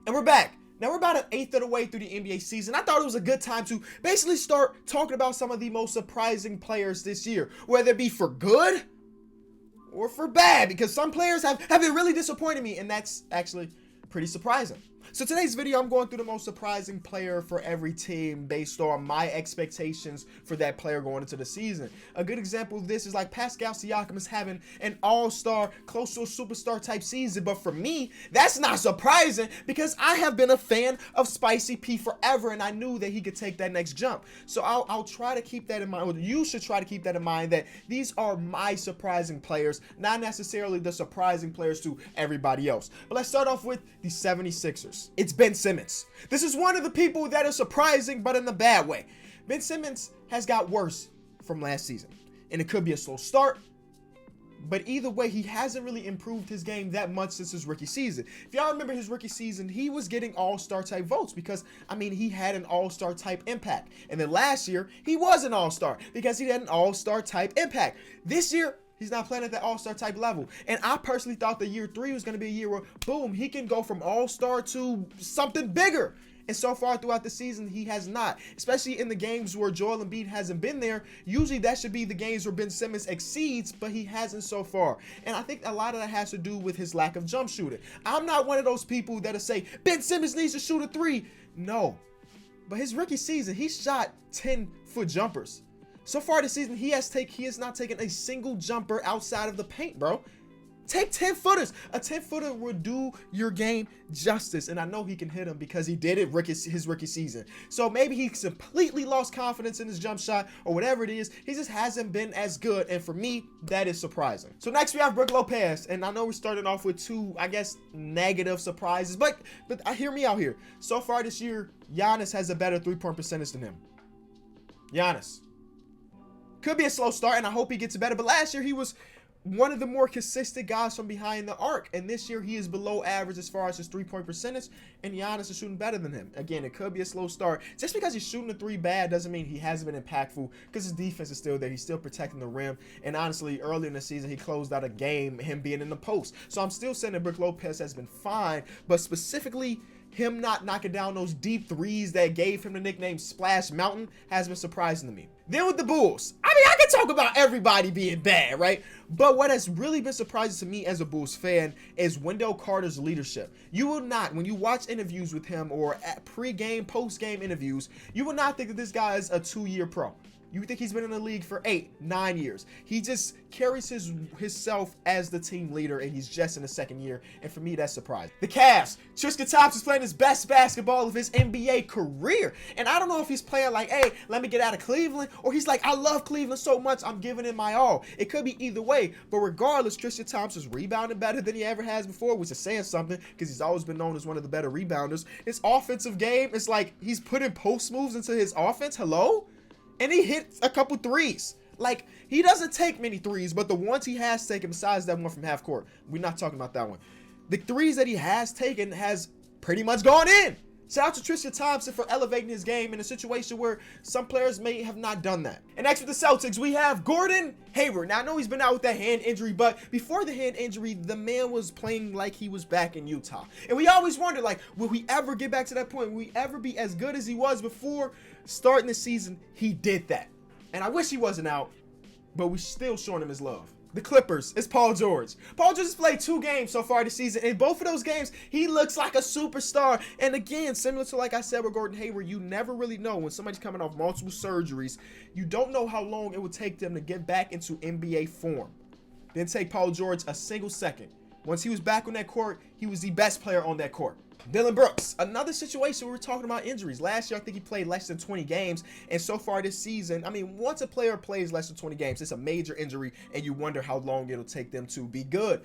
And we're back. Now we're about an eighth of the way through the NBA season. I thought it was a good time to basically start talking about some of the most surprising players this year, whether it be for good or for bad, because some players have been really disappointing me, and that's actually pretty surprising. So today's video, I'm going through the most surprising player for every team based on my expectations for that player going into the season. A good example of this is like Pascal Siakam is having an all-star, close to a superstar type season. But for me, that's not surprising because I have been a fan of Spicy P forever, and I knew that he could take that next jump. So I'll try to keep that in mind, or you should try to keep that in mind, that these are my surprising players, not necessarily the surprising players to everybody else. But let's start off with the 76ers. It's Ben Simmons. This is one of the people that is surprising, but in the bad way. Ben Simmons has got worse from last season, and it could be a slow start, but either way, he hasn't really improved his game that much since his rookie season. If y'all remember his rookie season, he was getting all-star type votes because, I mean, he had an all-star type impact. And then last year, he was an all-star because he had an all-star type impact. This year, he's not playing at that all-star type level. And I personally thought that year 3 was going to be a year where, boom, he can go from all-star to something bigger. And so far throughout the season, he has not. Especially in the games where Joel Embiid hasn't been there. Usually that should be the games where Ben Simmons exceeds, but he hasn't so far. And I think a lot of that has to do with his lack of jump shooting. I'm not one of those people that'll say, Ben Simmons needs to shoot a 3. No. But his rookie season, he shot 10-foot jumpers. So far this season, he has not taken a single jumper outside of the paint, bro. Take 10-footers. A 10-footer will do your game justice, and I know he can hit them because he did it his rookie season. So maybe he completely lost confidence in his jump shot or whatever it is. He just hasn't been as good, and for me, that is surprising. So next we have Brook Lopez, and I know we're starting off with two, I guess, negative surprises, but hear me out here. So far this year, Giannis has a better three-point percentage than him. Giannis. Could be a slow start, and I hope he gets better, but last year he was one of the more consistent guys from behind the arc, and this year he is below average as far as his three-point percentage, and Giannis is shooting better than him. Again, it could be a slow start. Just because he's shooting the 3 bad doesn't mean he hasn't been impactful, because his defense is still there. He's still protecting the rim, and honestly, early in the season, he closed out a game, him being in the post. So I'm still saying that Brook Lopez has been fine, but specifically, him not knocking down those deep threes that gave him the nickname Splash Mountain has been surprising to me. Then with the Bulls, I mean, I can talk about everybody being bad, right? But what has really been surprising to me as a Bulls fan is Wendell Carter's leadership. You will not, when you watch interviews with him or at pre-game, post-game interviews, you will not think that this guy is a 2-year pro. You think he's been in the league for 8, 9 years. He just carries himself as the team leader, and he's just in the 2nd year. And for me, that's surprising. The Cavs. Tristan Thompson is playing his best basketball of his NBA career. And I don't know if he's playing like, hey, let me get out of Cleveland, or he's like, I love Cleveland so much, I'm giving it my all. It could be either way. But regardless, Tristan Thompson's rebounding better than he ever has before, which is saying something because he's always been known as one of the better rebounders. His offensive game, it's like he's putting post moves into his offense. Hello? And he hit a couple threes. Like, he doesn't take many threes, but the ones he has taken, besides that one from half court, we're not talking about that one. The threes that he has taken has pretty much gone in. Shout out to Tristan Thompson for elevating his game in a situation where some players may have not done that. And next with the Celtics, we have Gordon Hayward. Now, I know he's been out with that hand injury, but before the hand injury, the man was playing like he was back in Utah. And we always wondered, like, will we ever get back to that point? Will we ever be as good as he was before starting the season? He did that. And I wish he wasn't out, but we're still showing him his love. The Clippers, it's Paul George. Paul George has played 2 games so far this season. In both of those games, he looks like a superstar. And again, similar to like I said with Gordon Hayward, you never really know when somebody's coming off multiple surgeries. You don't know how long it would take them to get back into NBA form. Didn't take Paul George a single second. Once he was back on that court, he was the best player on that court. Dillon Brooks, another situation where we're talking about injuries. Last year, I think he played less than 20 games. And so far this season, I mean, once a player plays less than 20 games, it's a major injury, and you wonder how long it'll take them to be good.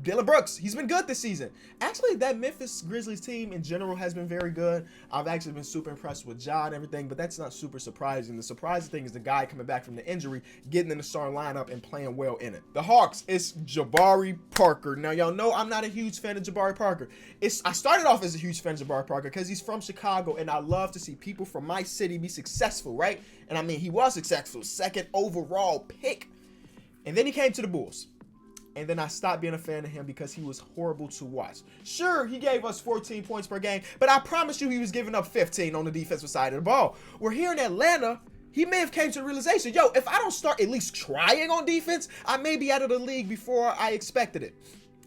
Dillon Brooks, he's been good this season. Actually, that Memphis Grizzlies team in general has been very good. I've actually been super impressed with Ja and everything, but that's not super surprising. The surprising thing is the guy coming back from the injury, getting in the starting lineup and playing well in it. The Hawks, it's Jabari Parker. Now, y'all know I'm not a huge fan of Jabari Parker. I started off as a huge fan of Jabari Parker because he's from Chicago, and I love to see people from my city be successful, right? And I mean, he was successful, 2nd overall pick. And then he came to the Bulls. and then I stopped being a fan of him because he was horrible to watch. Sure, he gave us 14 points per game, but I promise you he was giving up 15 on the defensive side of the ball. We're here in Atlanta. He may have came to the realization, yo, if I don't start at least trying on defense, I may be out of the league before I expected it.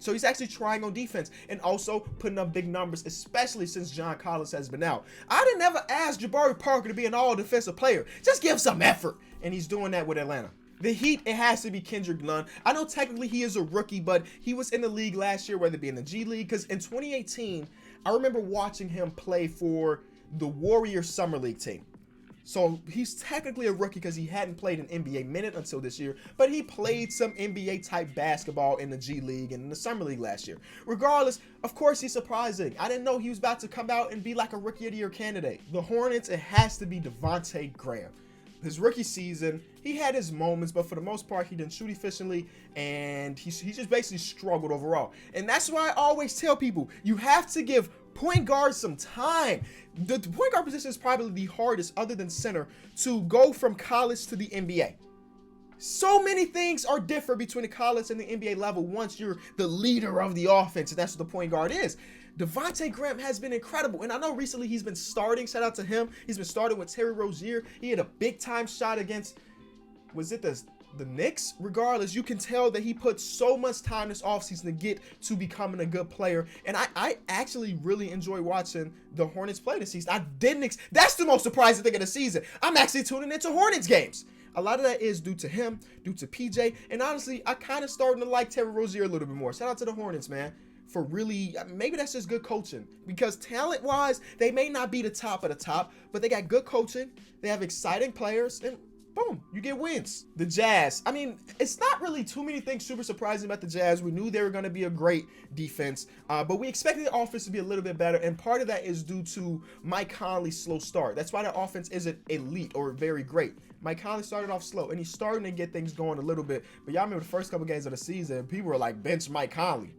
So he's actually trying on defense and also putting up big numbers, especially since John Collins has been out. I didn't ever ask Jabari Parker to be an all-defensive player. Just give some effort. And he's doing that with Atlanta. The Heat, it has to be Kendrick Nunn. I know technically he is a rookie, but he was in the league last year, whether it be in the G League, because in 2018, I remember watching him play for the Warriors Summer League team. So he's technically a rookie because he hadn't played an NBA minute until this year, but he played some NBA type basketball in the G League and in the Summer League last year. Regardless, of course he's surprising. I didn't know he was about to come out and be like a Rookie of the Year candidate. The Hornets, it has to be Devontae Graham. His rookie season, he had his moments, but for the most part, he didn't shoot efficiently, and he just basically struggled overall. And that's why I always tell people, you have to give point guards some time. The point guard position is probably the hardest, other than center, to go from college to the NBA. So many things are different between the college and the NBA level once you're the leader of the offense, and that's what the point guard is. Devontae Graham has been incredible, and I know recently he's been starting. Shout out to him. He's been starting with Terry Rozier. He had a big-time shot against, was it the Knicks? Regardless, you can tell that he put so much time this offseason to get to becoming a good player, and I actually really enjoy watching the Hornets play this season. That's the most surprising thing of the season. I'm actually tuning into Hornets games. A lot of that is due to him, due to PJ, and honestly, I kind of starting to like Terry Rozier a little bit more. Shout out to the Hornets, man. For really, maybe that's just good coaching, because talent-wise, they may not be the top of the top, but they got good coaching, they have exciting players, and boom, you get wins. The Jazz, I mean, it's not really too many things super surprising about the Jazz. We knew they were going to be a great defense, but we expected the offense to be a little bit better, and part of that is due to Mike Conley's slow start. That's why the offense isn't elite or very great. Mike Conley started off slow, and he's starting to get things going a little bit, but y'all remember the first couple games of the season, people were like, bench Mike Conley.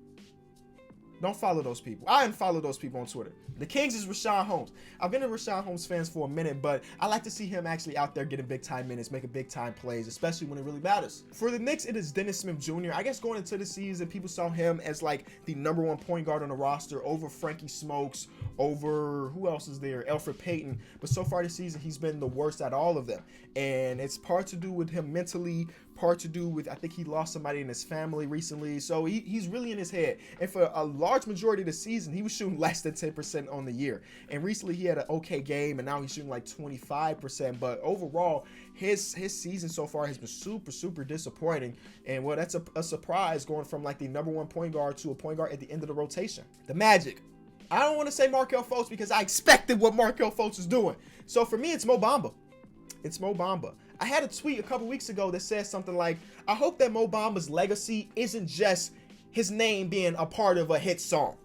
Don't follow those people. I unfollow those people on Twitter. The Kings is Rashawn Holmes. I've been a Rashawn Holmes fans for a minute, but I like to see him actually out there getting big-time minutes, making big-time plays, especially when it really matters. For the Knicks, it is Dennis Smith Jr. I guess going into the season, people saw him as like the #1 point guard on the roster over Frankie Smokes, over who else is there? Elfrid Payton. But so far this season, he's been the worst out of all of them. And it's part to do with him mentally, part to do with, I think he lost somebody in his family recently. So he's really in his head. And for a large majority of the season, he was shooting less than 10% on the year. And recently he had an okay game, and now he's shooting like 25%. But overall, his season so far has been super, super disappointing. And well, that's a surprise going from like the #1 point guard to a point guard at the end of the rotation. The Magic. I don't want to say Markelle Fultz because I expected what Markelle Fultz is doing. So for me, it's Mo Bamba. It's Mo Bamba. I had a tweet a couple weeks ago that said something like, I hope that Mo Bamba's legacy isn't just his name being a part of a hit song.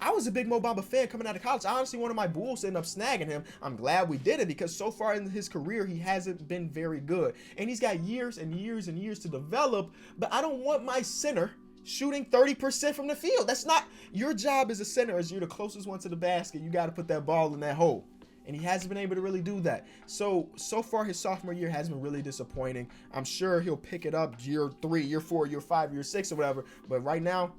I was a big Mo Bamba fan coming out of college. I honestly wanted my Bulls to end up snagging him. I'm glad we did it because so far in his career, he hasn't been very good. And he's got years and years and years to develop, but I don't want my center shooting 30% from the field. That's not your job as a center. As you're the closest one to the basket, you got to put that ball in that hole. And he hasn't been able to really do that. So far his sophomore year has been really disappointing. I'm sure he'll pick it up year 3, year 4, year 5, year 6 or whatever. But right now,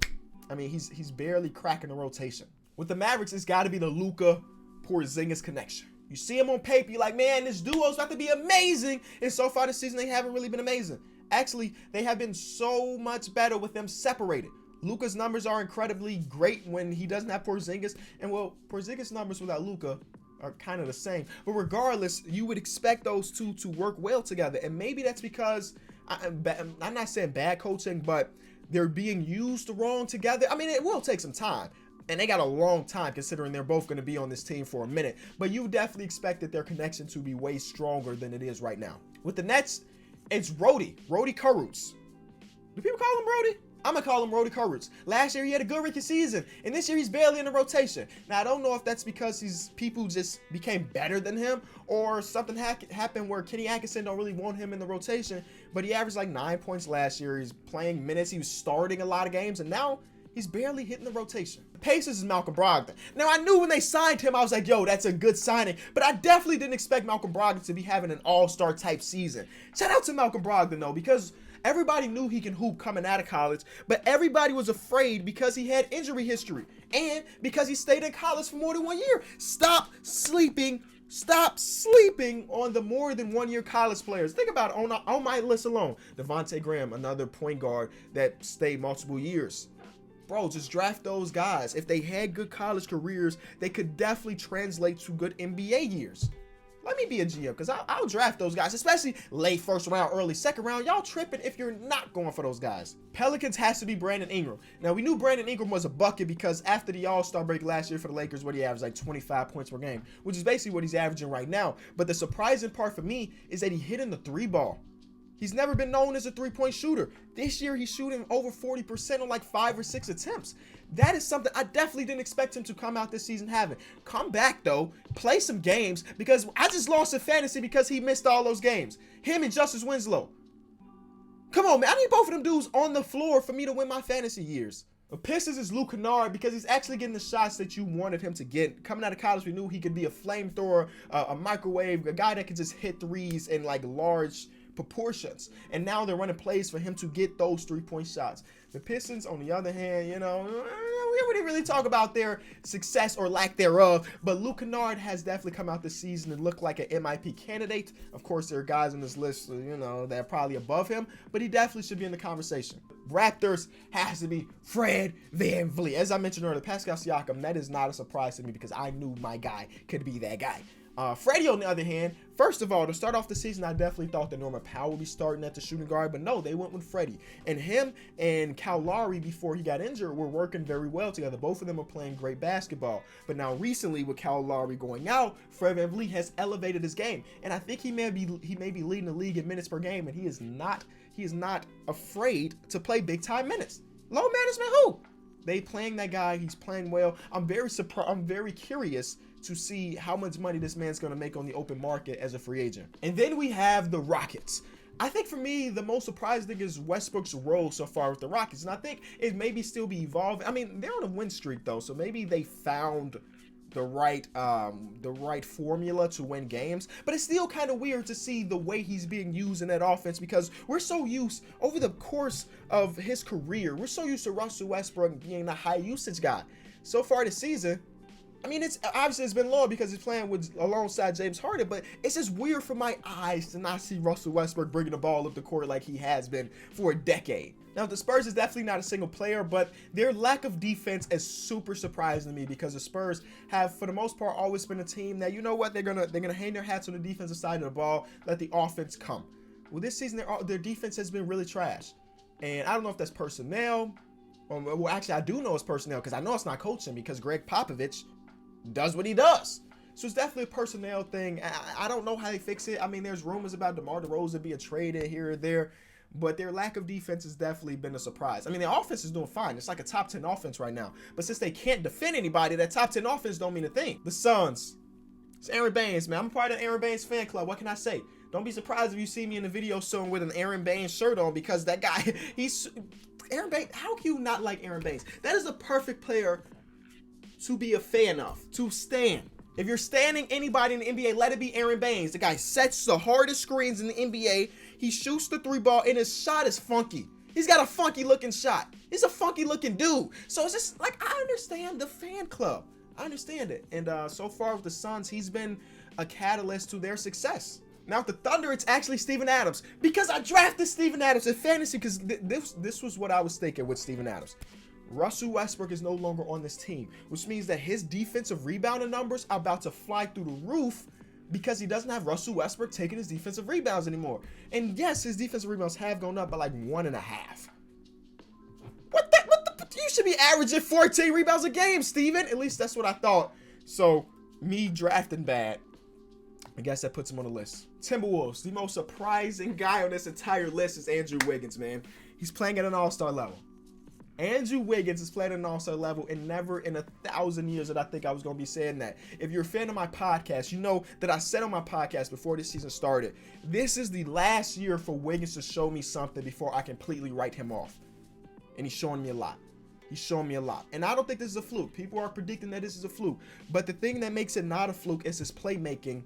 I mean, he's barely cracking the rotation. With the Mavericks, it's got to be the Luka Porzingis connection. You see him on paper, you're like, man, this duo's about to be amazing. And so far this season, they haven't really been amazing. Actually, they have been so much better with them separated. Luka's numbers are incredibly great when he doesn't have Porzingis. And well, Porzingis' numbers without Luka are kind of the same. But regardless, you would expect those two to work well together. And maybe that's because, I'm not saying bad coaching, but they're being used wrong together. I mean, it will take some time. And they got a long time considering they're both going to be on this team for a minute. But you definitely expected their connection to be way stronger than it is right now. With the Nets, it's Rody Kurutz. Do people call him Rody? I'm going to call him Rody Kurutz. Last year, he had a good rookie season. And this year, he's barely in the rotation. Now, I don't know if that's because people just became better than him or something happened where Kenny Atkinson don't really want him in the rotation. But he averaged like 9 points last year. He's playing minutes. He was starting a lot of games. And now, he's barely hitting the rotation. The Pacers is Malcolm Brogdon. Now, I knew when they signed him, I was like, yo, that's a good signing. But I definitely didn't expect Malcolm Brogdon to be having an all-star type season. Shout out to Malcolm Brogdon, though, because Everybody knew he can hoop coming out of college, but everybody was afraid because he had injury history and because he stayed in college for more than 1 year. Stop sleeping on the more than 1 year college players. Think about it on my list alone. Devontae Graham, another point guard that stayed multiple years. Bro, just draft those guys. If they had good college careers, they could definitely translate to good NBA years. Let me be a GM, because I'll draft those guys, especially late first round, early second round. Y'all tripping if you're not going for those guys. Pelicans has to be Brandon Ingram. Now, we knew Brandon Ingram was a bucket because after the All-Star break last year for the Lakers, what he averaged, like 25 points per game, which is basically what he's averaging right now. But the surprising part for me is that he hit in the three ball. He's never been known as a three-point shooter. This year, he's shooting over 40% on like 5 or 6 attempts. That is something I definitely didn't expect him to come out this season having. Come back, though. Play some games, because I just lost in fantasy because he missed all those games. Him and Justice Winslow. Come on, man. I need both of them dudes on the floor for me to win my fantasy years. The Pistons is Luke Kennard because he's actually getting the shots that you wanted him to get. Coming out of college, we knew he could be a flamethrower, a microwave, a guy that could just hit threes in like large proportions, and now they're running plays for him to get those 3-point shots. The Pistons, on the other hand, we didn't really talk about their success or lack thereof, but Luke Kennard has definitely come out this season and looked like an MIP candidate. Of course, there are guys on this list, that are probably above him, but he definitely should be in the conversation. Raptors has to be Fred VanVleet. As I mentioned earlier, Pascal Siakam, that is not a surprise to me because I knew my guy could be that guy. Freddie, on the other hand, first of all, to start off the season, I definitely thought that Norman Powell would be starting at the shooting guard, but no, they went with Freddie. And him and Kyle Lowry, before he got injured, were working very well together. Both of them are playing great basketball. But now recently, with Kyle Lowry going out, Fred VanVleet has elevated his game. And I think he may be leading the league in minutes per game, and he is not afraid to play big-time minutes. Low management who? They playing that guy. He's playing well. I'm very curious to see how much money this man's going to make on the open market as a free agent. And then we have the Rockets. I think for me, the most surprising thing is Westbrook's role so far with the Rockets. And I think it maybe still be evolving. I mean, they're on a win streak though, so maybe they found the right formula to win games. But it's still kind of weird to see the way he's being used in that offense, because we're so used over the course of his career, we're so used to Russell Westbrook being the high usage guy. So far this season, I mean, it's been low because he's playing alongside James Harden, but it's just weird for my eyes to not see Russell Westbrook bringing the ball up the court like he has been for a decade. Now, the Spurs is definitely not a single player, but their lack of defense is super surprising to me because the Spurs have, for the most part, always been a team that, they're gonna hang their hats on the defensive side of the ball, let the offense come. Well, this season, their defense has been really trash, and I don't know if that's personnel. Well, actually, I do know it's personnel because I know it's not coaching, because Greg Popovich does what he does. So it's definitely a personnel thing. I don't know how they fix it. I mean, there's rumors about DeMar DeRozan being traded here or there, but their lack of defense has definitely been a surprise. I mean, their offense is doing fine. It's like a top 10 offense right now. But since they can't defend anybody, that top 10 offense don't mean a thing. The Suns. It's Aaron Baines, man. I'm a part of the Aaron Baines fan club. What can I say? Don't be surprised if you see me in the video soon with an Aaron Baines shirt on, because that guy, Aaron Baines, how can you not like Aaron Baines? That is the perfect player to be a fan of, to stand. If you're standing anybody in the NBA, let it be Aaron Baines. The guy sets the hardest screens in the NBA. He shoots the three ball, and his shot is funky. He's got a funky looking shot. He's a funky looking dude. So it's just like, I understand the fan club. I understand it. And so far with the Suns, he's been a catalyst to their success. Now with the Thunder, it's actually Steven Adams, because I drafted Steven Adams in fantasy, because this was what I was thinking with Steven Adams. Russell Westbrook is no longer on this team, which means that his defensive rebounding numbers are about to fly through the roof because he doesn't have Russell Westbrook taking his defensive rebounds anymore. And yes, his defensive rebounds have gone up by like 1.5. What the? You should be averaging 14 rebounds a game, Steven. At least that's what I thought. So me drafting bad, I guess that puts him on the list. Timberwolves, the most surprising guy on this entire list is Andrew Wiggins, man. He's playing at an all-star level. Andrew Wiggins is playing at an all-star level, and never in 1,000 years that I think I was going to be saying that. If you're a fan of my podcast, you know that I said on my podcast before this season started, this is the last year for Wiggins to show me something before I completely write him off. And he's showing me a lot. He's showing me a lot. And I don't think this is a fluke. People are predicting that this is a fluke. But the thing that makes it not a fluke is his playmaking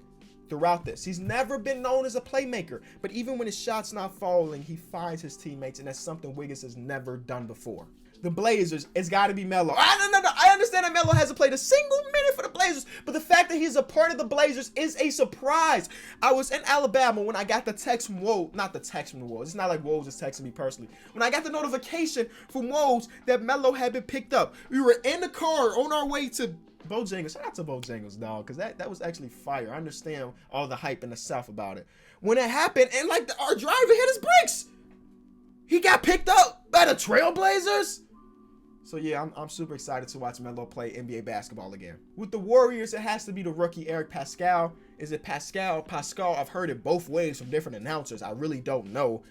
throughout this. He's never been known as a playmaker, but even when his shot's not falling, he finds his teammates, and that's something Wiggins has never done before. The Blazers, it's got to be Melo. No. I understand that Melo hasn't played a single minute for the Blazers, but the fact that he's a part of the Blazers is a surprise. I was in Alabama when I got the text from Woj, not the text from Woj. It's not like Woj is texting me personally. When I got the notification from Woj that Melo had been picked up, we were in the car on our way to Bojangles. Shout out to Bojangles, dog, because that was actually fire. I understand all the hype in the South about it. When it happened, and like our driver hit his brakes, he got picked up by the Trailblazers. So yeah, I'm super excited to watch Melo play NBA basketball again. With the Warriors, it has to be the rookie Eric Pascal. Is it Pascal? I've heard it both ways from different announcers. I really don't know.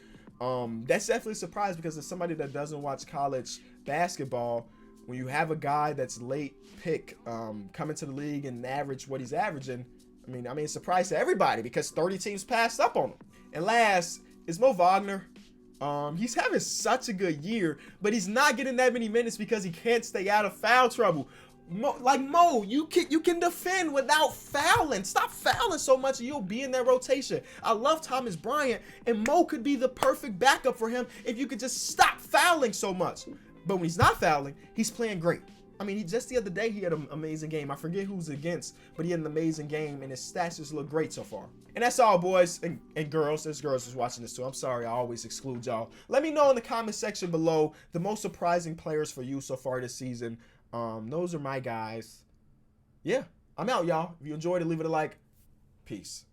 That's definitely a surprise because as somebody that doesn't watch college basketball, when you have a guy that's late pick come into the league and average what he's averaging, I mean, it's a surprise to everybody because 30 teams passed up on him. And last is Moe Wagner. He's having such a good year, but he's not getting that many minutes because he can't stay out of foul trouble. Mo, you can defend without fouling. Stop fouling so much and you'll be in that rotation. I love Thomas Bryant, and Mo could be the perfect backup for him if you could just stop fouling so much. But when he's not fouling, he's playing great. I mean, just the other day, he had an amazing game. I forget who's against, but he had an amazing game, and his stats just look great so far. And that's all, boys and girls. There's girls who's watching this, too. I'm sorry, I always exclude y'all. Let me know in the comment section below the most surprising players for you so far this season. Those are my guys. Yeah, I'm out, y'all. If you enjoyed it, leave it a like. Peace.